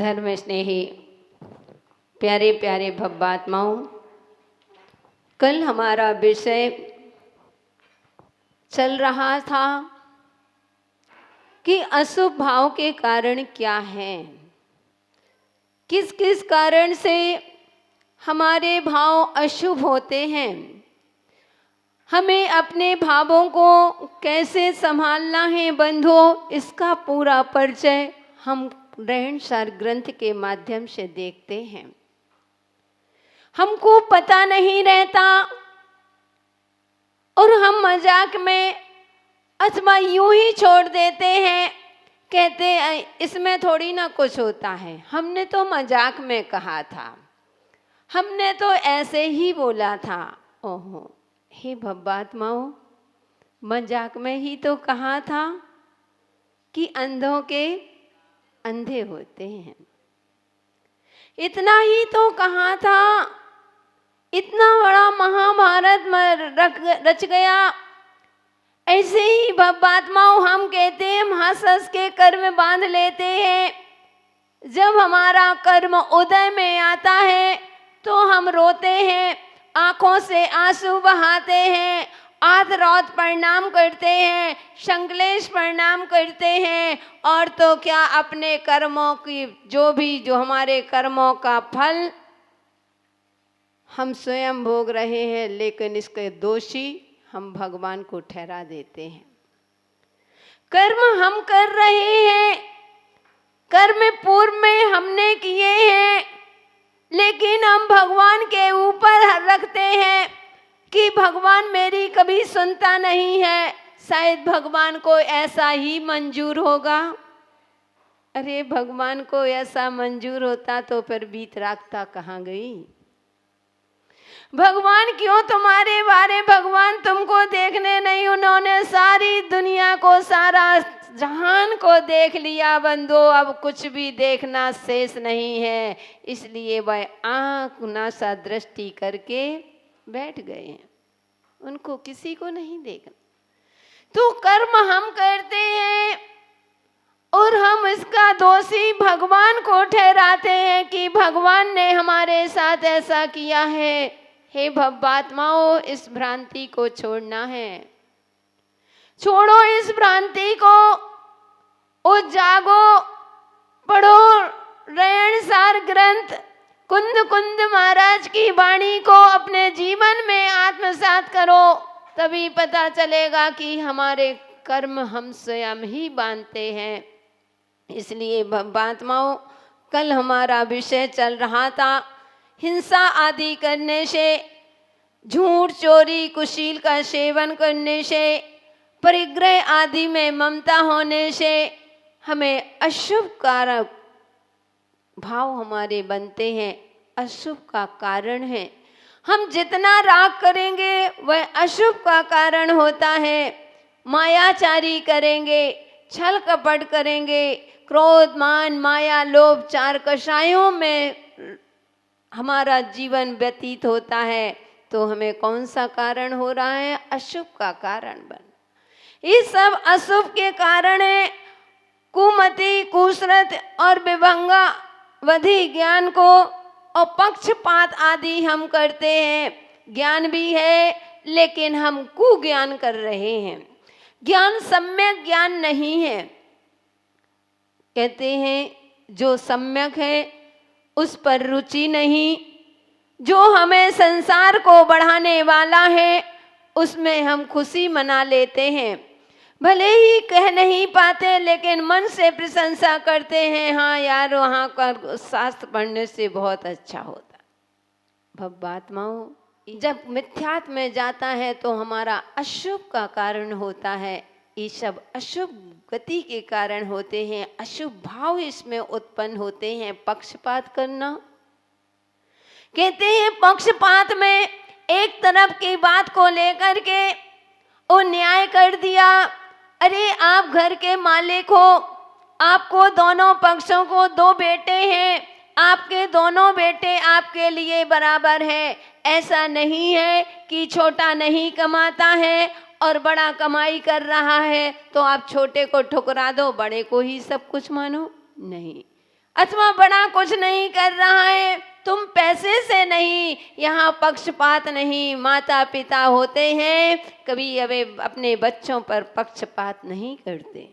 धर्म स्नेही प्यारे प्यारे भव्यात्माओं, कल हमारा विषय चल रहा था कि अशुभ भाव के कारण क्या हैं, किस किस कारण से हमारे भाव अशुभ होते हैं, हमें अपने भावों को कैसे संभालना है। बंधुओं, इसका पूरा परिचय हम रहनसार ग्रंथ के माध्यम से देखते हैं। हमको पता नहीं रहता और हम मजाक में अथवा यूं ही छोड़ देते हैं, कहते हैं इसमें थोड़ी ना कुछ होता है, हमने तो मजाक में कहा था, हमने तो ऐसे ही बोला था। ओहो, हे भव्यात्माओं, मजाक में ही तो कहा था कि अंधों के अंधे होते हैं, इतना ही तो कहा था। इतना बड़ा महाभारत रच गया। ऐसे ही भव्यात्माओं हम कहते हैं, हम हंस हंस के कर्म बांध लेते हैं। जब हमारा कर्म उदय में आता है तो हम रोते हैं, आंखों से आंसू बहाते हैं, आधरौत प्रणाम करते हैं, संकलेश प्रणाम करते हैं, और तो क्या अपने कर्मों की जो हमारे कर्मों का फल हम स्वयं भोग रहे हैं, लेकिन इसके दोषी हम भगवान को ठहरा देते हैं। कर्म हम कर रहे हैं, कर्म पूर्व में हमने किए हैं, लेकिन हम भगवान के ऊपर रखते हैं कि भगवान मेरी कभी सुनता नहीं है, शायद भगवान को ऐसा ही मंजूर होगा। अरे भगवान को ऐसा मंजूर होता तो फिर वीतरागता कहाँ गई? भगवान क्यों तुम्हारे बारे, भगवान तुमको देखने नहीं, उन्होंने सारी दुनिया को, सारा जहान को देख लिया बंदो, अब कुछ भी देखना शेष नहीं है, इसलिए वह आंख नासा दृष्टि करके बैठ गए हैं, उनको किसी को नहीं देखना। तो कर्म हम करते हैं और हम इसका दोषी भगवान को ठहराते हैं कि भगवान ने हमारे साथ ऐसा किया है। हे भव्यात्माओं, इस भ्रांति को छोड़ना है, छोड़ो इस भ्रांति को, ओ जागो, पढ़ो रहनसार ग्रंथ, कुंद कुंद महाराज की वाणी को अपने जीवन में आत्मसात करो, तभी पता चलेगा कि हमारे कर्म हम स्वयं ही बांधते हैं। इसलिए भव्यात्माओं, कल हमारा विषय चल रहा था, हिंसा आदि करने से, झूठ चोरी कुशील का सेवन करने से, परिग्रह आदि में ममता होने से हमें अशुभ कारक भाव हमारे बनते हैं, अशुभ का कारण है। हम जितना राग करेंगे वह अशुभ का कारण होता है। मायाचारी करेंगे, छल कपट करेंगे, क्रोध मान माया लोभ चार कषायों में हमारा जीवन व्यतीत होता है, तो हमें कौन सा कारण हो रहा है? अशुभ का कारण बन। ये सब अशुभ के कारण है। कुमति, कुसरत और विभंगा वधि ज्ञान को और पक्षपात आदि हम करते हैं। ज्ञान भी है, लेकिन हम कुज्ञान कर रहे हैं। ज्ञान सम्यक ज्ञान नहीं है। कहते हैं जो सम्यक है उस पर रुचि नहीं, जो हमें संसार को बढ़ाने वाला है उसमें हम खुशी मना लेते हैं। भले ही कह नहीं पाते, लेकिन मन से प्रशंसा करते हैं, हाँ यार वहाँ का शास्त्र पढ़ने से बहुत अच्छा होता। भव्यात्माओं, जब मिथ्यात्व में जाता है तो हमारा अशुभ का कारण होता है। ये सब अशुभ गति के कारण होते हैं, अशुभ भाव इसमें उत्पन्न होते हैं। पक्षपात करना, कहते हैं पक्षपात में एक तरफ की बात को लेकर के वो न्याय कर दिया। अरे आप घर के मालिक हो, आपको दोनों पक्षों को दो बेटे हैं, आपके दोनों बेटे आपके लिए बराबर है। ऐसा नहीं है कि छोटा नहीं कमाता है और बड़ा कमाई कर रहा है तो आप छोटे को ठुकरा दो, बड़े को ही सब कुछ मानो। नहीं, अथवा बड़ा कुछ नहीं कर रहा है, तुम पैसे से नहीं, यहाँ पक्षपात नहीं। माता पिता होते हैं, कभी अबे अपने बच्चों पर पक्षपात नहीं करते।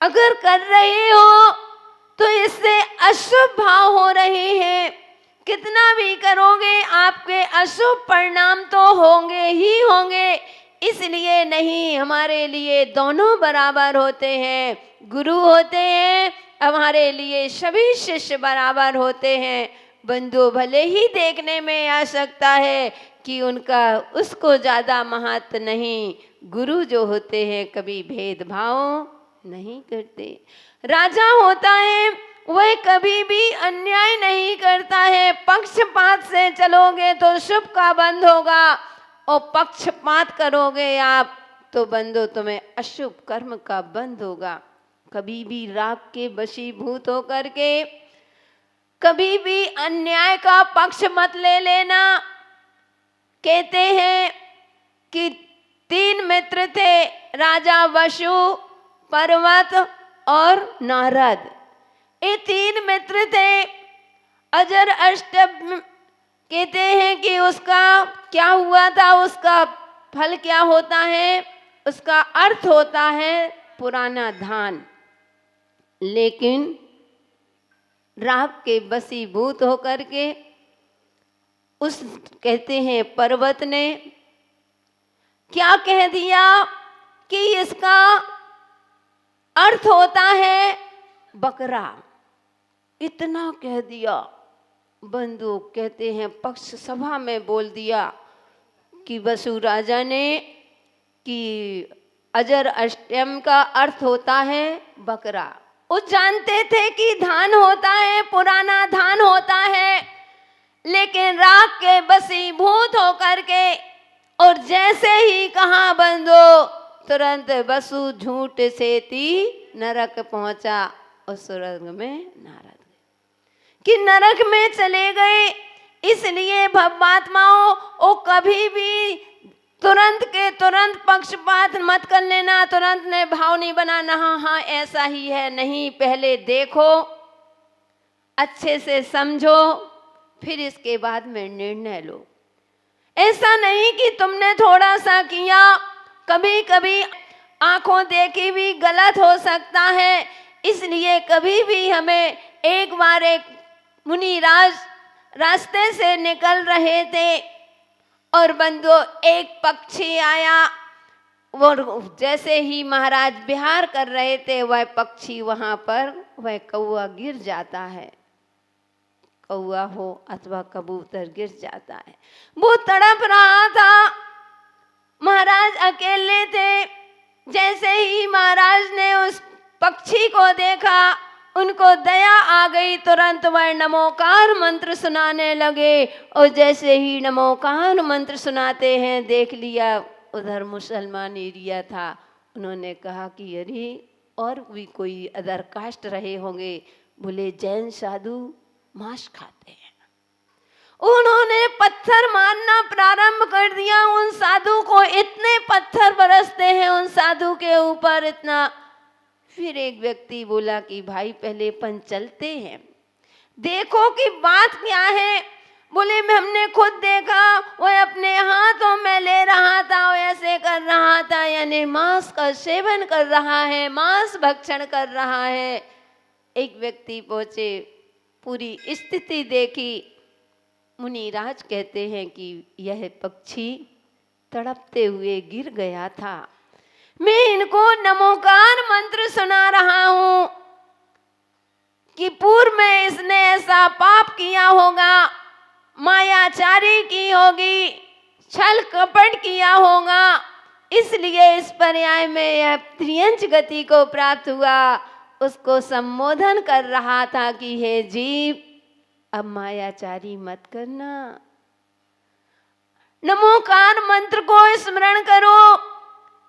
अगर कर रहे हो तो इससे अशुभ भाव हो रहे हैं। कितना भी करोगे आपके अशुभ परिणाम तो होंगे ही होंगे। इसलिए नहीं, हमारे लिए दोनों बराबर होते हैं। गुरु होते हैं, हमारे लिए सभी शिष्य बराबर होते हैं। बंधु भले ही देखने में आ सकता है कि उनका उसको ज़्यादा महत्व नहीं, गुरु जो होते हैं कभी भेदभाव नहीं करते। राजा होता है, वह कभी भी अन्याय नहीं करता है। पक्षपात से चलोगे तो शुभ का बंध होगा, और पक्षपात करोगे आप तो बंधो तुम्हें अशुभ कर्म का बंध होगा। कभी भी राग के वशीभूत होकर के कभी भी अन्याय का पक्ष मत ले लेना। कहते हैं कि 3 मित्र थे, राजा वसु, पर्वत और नारद। ये 3 मित्र थे। अजर अष्टम कहते हैं कि उसका क्या हुआ था, उसका फल क्या होता है, उसका अर्थ होता है पुराना धान। लेकिन राग के वशीभूत होकर के उस कहते हैं पर्वत ने क्या कह दिया कि इसका अर्थ होता है बकरा। इतना कह दिया। बंधु कहते हैं पक्ष सभा में बोल दिया कि वसु राजा ने कि अजर अष्टम का अर्थ होता है बकरा। वो जानते थे कि धान होता है, पुराना धान होता है, लेकिन राग के वशीभूत होकर के और जैसे ही कहा बंधो, तुरंत वसु झूठ सेती नरक पहुंचा और स्वर्ग में नारद कि नरक में चले गए। इसलिए भवआत्माओं ओ कभी भी तुरंत के तुरंत पक्षपात मत कर लेना, तुरंत ने भाव नहीं बनाना हाँ हाँ ऐसा ही है, नहीं, पहले देखो, अच्छे से समझो, फिर इसके बाद में निर्णय लो। ऐसा नहीं कि तुमने थोड़ा सा किया, कभी कभी आंखों देखी भी गलत हो सकता है। इसलिए कभी भी हमें एक बार एक मुनिराज रास्ते से निकल रहे थे और बंधु एक पक्षी आया। वो जैसे ही महाराज विहार कर रहे थे वह पक्षी वहां पर वह कौवा गिर जाता है, कौवा हो अथवा कबूतर गिर जाता है। वो तड़प रहा था, महाराज अकेले थे। जैसे ही महाराज ने उस पक्षी को देखा, उनको दया आ गई, तुरंत वह नमोकार मंत्र सुनाने लगे। और जैसे ही नमोकार मंत्र सुनाते हैं, देख लिया उधर मुसलमान एरिया था। उन्होंने कहा कि अरे और भी कोई अदर कास्ट रहे होंगे, बोले जैन साधु मांस खाते हैं। उन्होंने पत्थर मारना प्रारंभ कर दिया उन साधु को। इतने पत्थर बरसते हैं उन साधु के ऊपर, इतना। फिर एक व्यक्ति बोला कि भाई पहले अपन चलते हैं, देखो कि बात क्या है। बोले हमने खुद देखा, वो अपने हाथों में ले रहा था, वो ऐसे कर रहा था, यानी मांस का सेवन कर रहा है, मांस भक्षण कर रहा है। एक व्यक्ति पहुंचे, पूरी स्थिति देखी। मुनिराज कहते हैं कि यह पक्षी तड़पते हुए गिर गया था। मैं इनको नमोकार मंत्र सुना रहा हूं कि पूर्व में इसने ऐसा पाप किया होगा, मायाचारी की होगी, छल कपट किया होगा, इसलिए इस पर्याय में यह त्रियंच गति को प्राप्त हुआ। उसको संबोधन कर रहा था कि हे जीव, अब मायाचारी मत करना, नमोकार मंत्र को स्मरण करो,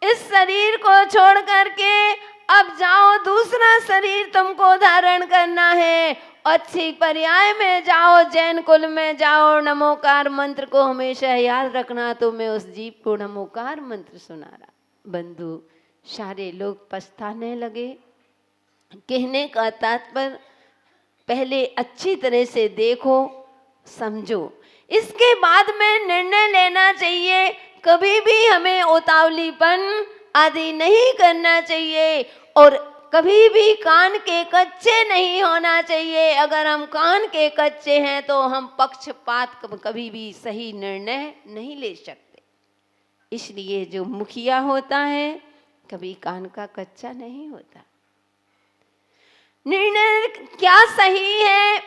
इस शरीर को छोड़ करके अब जाओ, दूसरा शरीर तुमको धारण करना है, अच्छी पर्याय में जाओ, जैन कुल में जाओ, नमोकार मंत्र को हमेशा याद रखना। तो मैं उस जीव को नमोकार मंत्र सुना रहा। बंधु सारे लोग पछताने लगे। कहने का तात्पर्य पहले अच्छी तरह से देखो, समझो, इसके बाद में निर्णय लेना चाहिए। कभी भी हमें उतावलीपन आदि नहीं करना चाहिए और कभी भी कान के कच्चे नहीं होना चाहिए। अगर हम कान के कच्चे हैं तो हम पक्षपात कभी भी सही निर्णय नहीं ले सकते। इसलिए जो मुखिया होता है कभी कान का कच्चा नहीं होता। निर्णय क्या सही है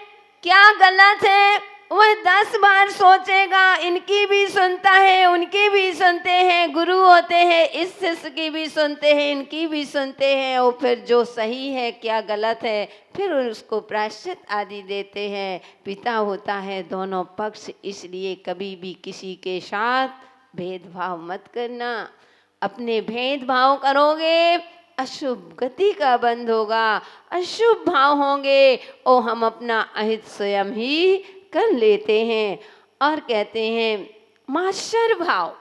क्या गलत है वह 10 बार सोचेगा। इनकी भी सुनता है, उनकी भी सुनते हैं, गुरु होते हैं, इस शिष्य की भी सुनते हैं, इनकी भी सुनते हैं, और फिर जो सही है क्या गलत है फिर उसको प्रायश्चित आदि देते हैं। पिता होता है दोनों पक्ष, इसलिए कभी भी किसी के साथ भेदभाव मत करना। अपने भेदभाव करोगे अशुभ गति का बंध होगा, अशुभ भाव होंगे और हम अपना अहित स्वयं ही कर लेते हैं। और कहते हैं मात्सर भाव,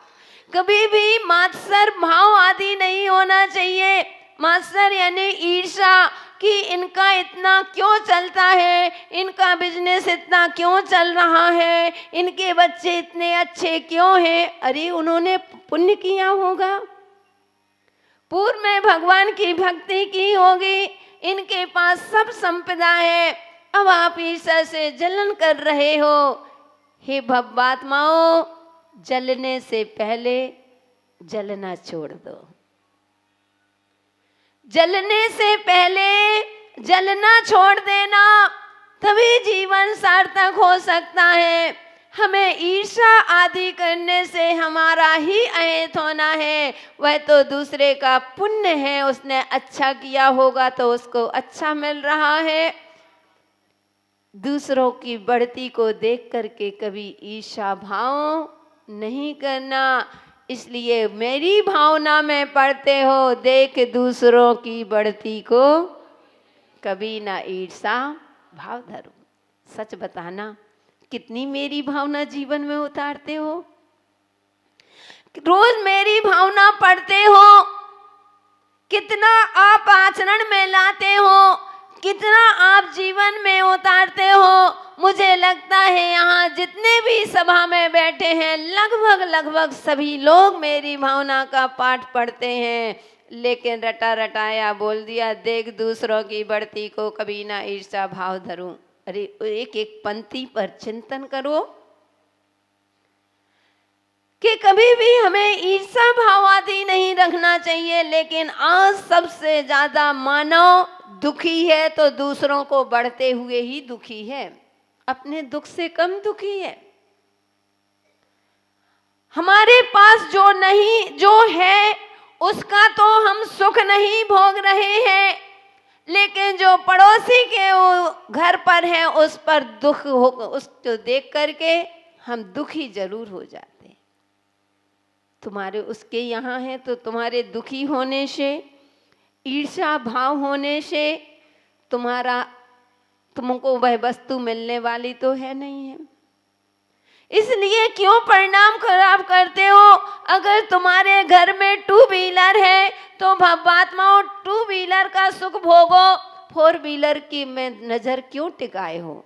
कभी भी मात्सर भाव आदि नहीं होना चाहिए। मात्सर यानी ईर्ष्या कि इनका इतना क्यों चलता है, इनका बिजनेस इतना क्यों चल रहा है, इनके बच्चे इतने अच्छे क्यों हैं। अरे उन्होंने पुण्य किया होगा, पूर्व में भगवान की भक्ति की होगी, इनके पास सब संपदा है, अब आप ईर्ष्या से जलन कर रहे हो। हे भवात्माओं, जलने से पहले जलना छोड़ दो। जलने से पहले जलना छोड़ देना, तभी जीवन सार्थक हो सकता है। हमें ईर्ष्या आदि करने से हमारा ही अहित होना है। वह तो दूसरे का पुण्य है, उसने अच्छा किया होगा तो उसको अच्छा मिल रहा है। दूसरों की बढ़ती को देख करके कभी ईर्ष्या भाव नहीं करना। इसलिए मेरी भावना में पढ़ते हो, देख दूसरों की बढ़ती को कभी ना ईर्ष्या भाव धरो। सच बताना, कितनी मेरी भावना जीवन में उतारते हो? रोज मेरी भावना पढ़ते हो? कितना आप आचरण में लाते हो? कितना आप जीवन में उतारते हो? मुझे लगता है यहाँ जितने भी सभा में बैठे हैं लगभग सभी लोग मेरी भावना का पाठ पढ़ते हैं, लेकिन रटा रटाया बोल दिया, देख दूसरों की बढ़ती को कभी ना ईर्ष्या भाव धरूं। अरे एक एक पंक्ति पर चिंतन करो कि कभी भी हमें ईर्ष्या भाव आदि नहीं रखना चाहिए। लेकिन आज सबसे ज्यादा मानव दुखी है तो दूसरों को बढ़ते हुए ही दुखी है, अपने दुख से कम दुखी है। हमारे पास जो है उसका तो हम सुख नहीं भोग रहे हैं, लेकिन जो पड़ोसी के वो घर पर है उस पर दुख हो, उसको देख करके हम दुखी जरूर हो जाते हैं। तुम्हारे उसके यहाँ है तो तुम्हारे दुखी होने से, ईर्ष्या भाव होने से तुमको वह वस्तु मिलने वाली तो है नहीं है। इसलिए क्यों परिणाम खराब करते हो? अगर तुम्हारे घर में 2 व्हीलर है तो भवात्माओं 2 व्हीलर का सुख भोगो, 4 व्हीलर की में नजर क्यों टिकाए हो?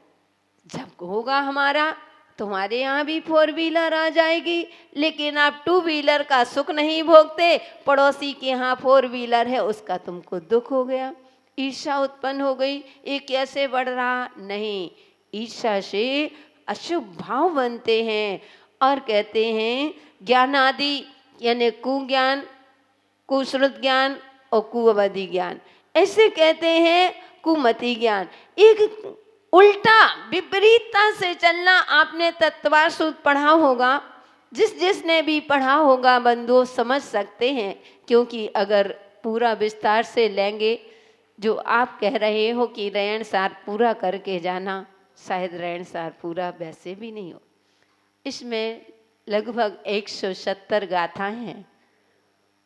जब होगा हमारा, तुम्हारे यहाँ भी 4 व्हीलर आ जाएगी, लेकिन आप 2 व्हीलर का सुख नहीं भोगते, पड़ोसी के यहाँ 4 व्हीलर है उसका तुमको दुख हो गया, ईर्ष्या उत्पन्न हो गई। ये कैसे बढ़ रहा? नहीं, ईर्ष्या से अशुभ भाव बनते हैं। और कहते हैं ज्ञान आदि यानी कुज्ञान, कुश्रुत ज्ञान और कुअवधि ज्ञान, ऐसे कहते हैं कुमति ज्ञान। एक उल्टा विपरीतता से चलना। आपने तत्वासूत्र पढ़ा होगा, जिसने भी पढ़ा होगा बंधुओं समझ सकते हैं, क्योंकि अगर पूरा विस्तार से लेंगे, जो आप कह रहे हो कि रहन सार पूरा करके जाना, शायद रहन सार पूरा वैसे भी नहीं हो। इसमें लगभग 170 गाथाएं हैं,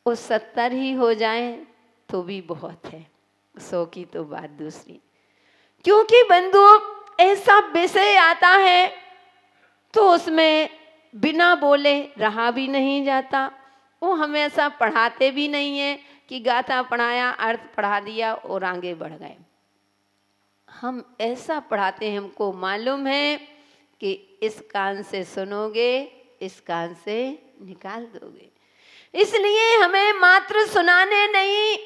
वो 70 ही हो जाएं तो भी बहुत है, 100 की तो बात दूसरी। क्योंकि बंधुओं ऐसा विषय आता है तो उसमें बिना बोले रहा भी नहीं जाता। वो हमेशा पढ़ाते भी नहीं है कि गाथा पढ़ाया, अर्थ पढ़ा दिया और आगे बढ़ गए। हम ऐसा पढ़ाते हैं, हमको मालूम है कि इस कान से सुनोगे, इस कान से निकाल दोगे। इसलिए हमें मात्र सुनाने नहीं,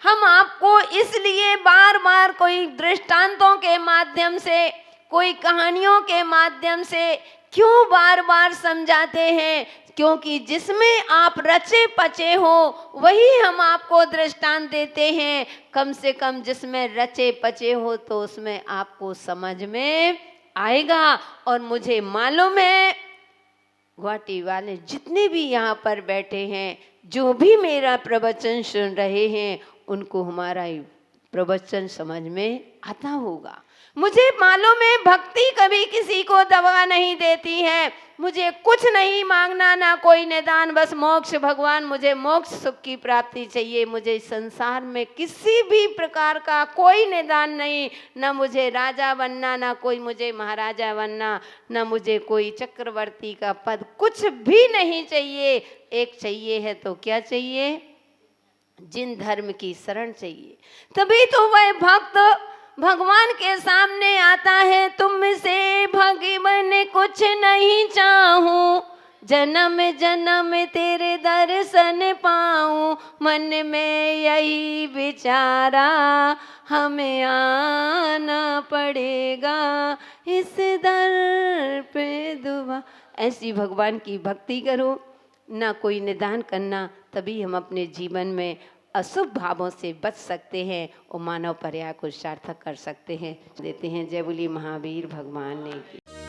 हम आपको इसलिए बार बार कोई दृष्टांतों के माध्यम से, कोई कहानियों के माध्यम से क्यों बार बार समझाते हैं, क्योंकि जिसमें आप रचे पचे हो वही हम आपको दृष्टांत देते हैं। कम से कम जिसमें रचे पचे हो तो उसमें आपको समझ में आएगा। और मुझे मालूम है गुवाहाटी वाले जितने भी यहाँ पर बैठे हैं, जो भी मेरा प्रवचन सुन रहे हैं, उनको हमारा प्रवचन समझ में आता होगा। मुझे मालूम है भक्ति कभी किसी को दवा नहीं देती है। मुझे कुछ नहीं मांगना, ना कोई निदान, बस मोक्ष। भगवान मुझे मोक्ष सुख की प्राप्ति चाहिए। मुझे संसार में किसी भी प्रकार का कोई निदान नहीं, ना मुझे राजा बनना, ना कोई मुझे महाराजा बनना, ना मुझे कोई चक्रवर्ती का पद, कुछ भी नहीं चाहिए। एक चाहिए है तो क्या चाहिए? जिन धर्म की शरण चाहिए। तभी तो वह भक्त भगवान के सामने आता है, तुमसे भगवान कुछ नहीं चाहूं, जन्म जन्म तेरे दर्शन पाऊं, मन में यही विचारा हमें आना पड़ेगा इस दर पे दुआ। ऐसी भगवान की भक्ति करो, ना कोई निदान करना, तभी हम अपने जीवन में अशुभ भावों से बच सकते हैं और मानव पर्याय को सार्थक कर सकते हैं। देते हैं जय बोली महावीर भगवान ने की।